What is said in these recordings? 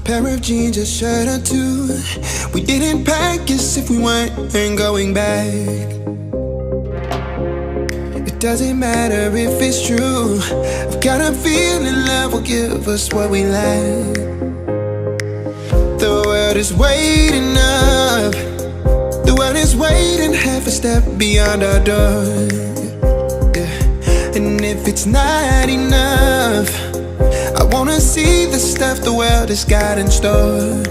Pair of jeans, a shirt or two. We didn't pack as if we weren't going back. It doesn't matter if it's true. I've got a feeling love will give us what we lack. The world is waiting up. The world is waiting half a step beyond our door. Yeah. And if it's not enough, I wanna see the stuff the world has got in store.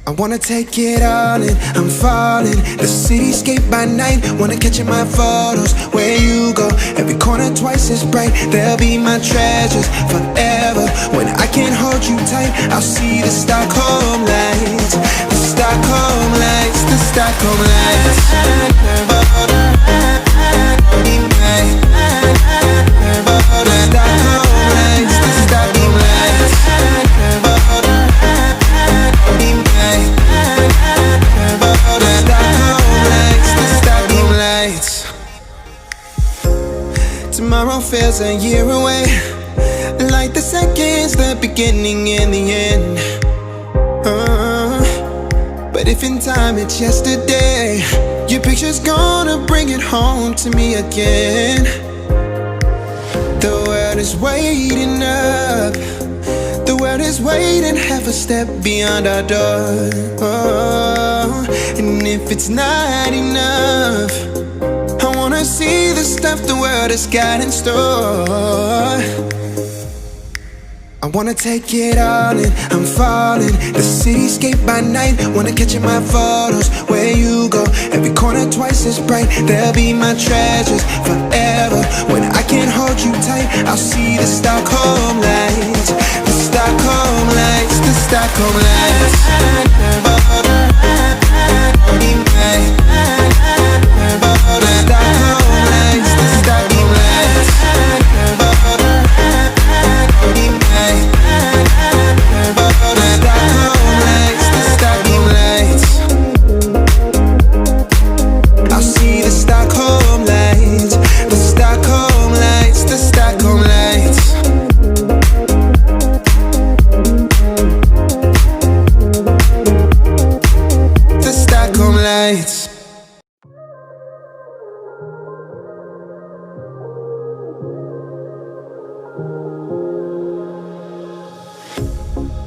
I wanna take it all in, I'm falling. The cityscape by night, wanna catch in my photos. Where you go, every corner twice as bright. They'll be my treasures forever. When I can't hold you tight, I'll see the Stockholm lights. The Stockholm lights, the Stockholm lights. Tomorrow feels a year away, like the seconds, the beginning and the end. But if in time it's yesterday, your picture's gonna bring it home to me again. The world is waiting up. The world is waiting half a step beyond our door. And if it's not enough, I wanna see the stuff the world has got in store. I wanna take it all in, I'm falling. The cityscape by night, wanna catch in my photos. Where you go, every corner twice as bright. They'll be my treasures forever. When I can't hold you tight, I'll see the Stockholm lights. The Stockholm lights, the Stockholm lights.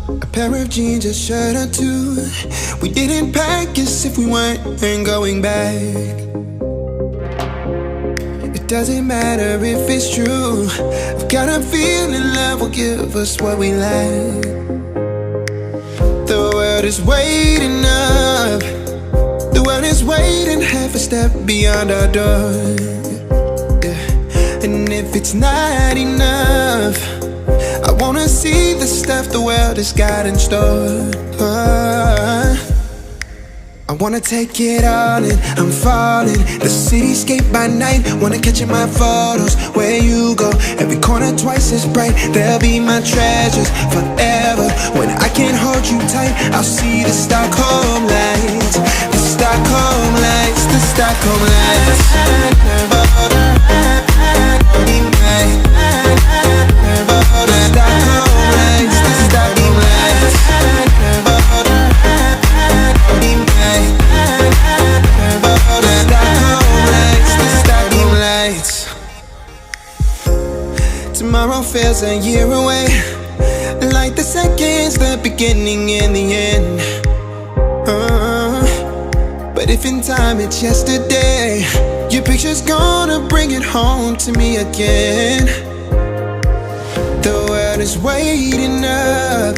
A pair of jeans, a shirt or two. We didn't pack as if we weren't going back. It doesn't matter if it's true. I've got a feeling love will give us what we lack. The world is waiting up. The world is waiting half a step beyond our door. Yeah. And if it's not enough, I wanna see the stuff the world has got in store. I wanna take it all in, I'm falling. The cityscape by night, wanna catch in my photos. Where you go, every corner twice as bright. They'll be my treasures forever. When I can't hold you tight, I'll see the Stockholm lights. The Stockholm lights, the Stockholm lights. Tomorrow feels a year away, like the seconds, the beginning and the end. But if in time it's yesterday, your picture's gonna bring it home to me again. The world is waiting up.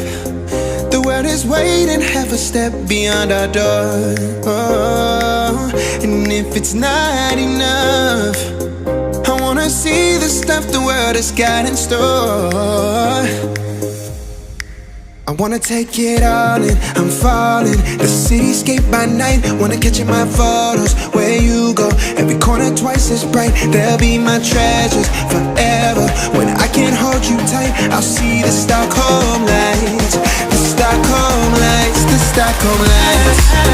The world is waiting half a step beyond our door. And if it's not enough, I wanna see the stuff the world has got in store. I wanna take it all in, I'm falling. The cityscape by night, wanna catch in my photos. Where you go, every corner twice as bright. They'll be my treasures forever. When I can't hold you tight, I'll see the Stockholm lights. The Stockholm lights, the Stockholm lights.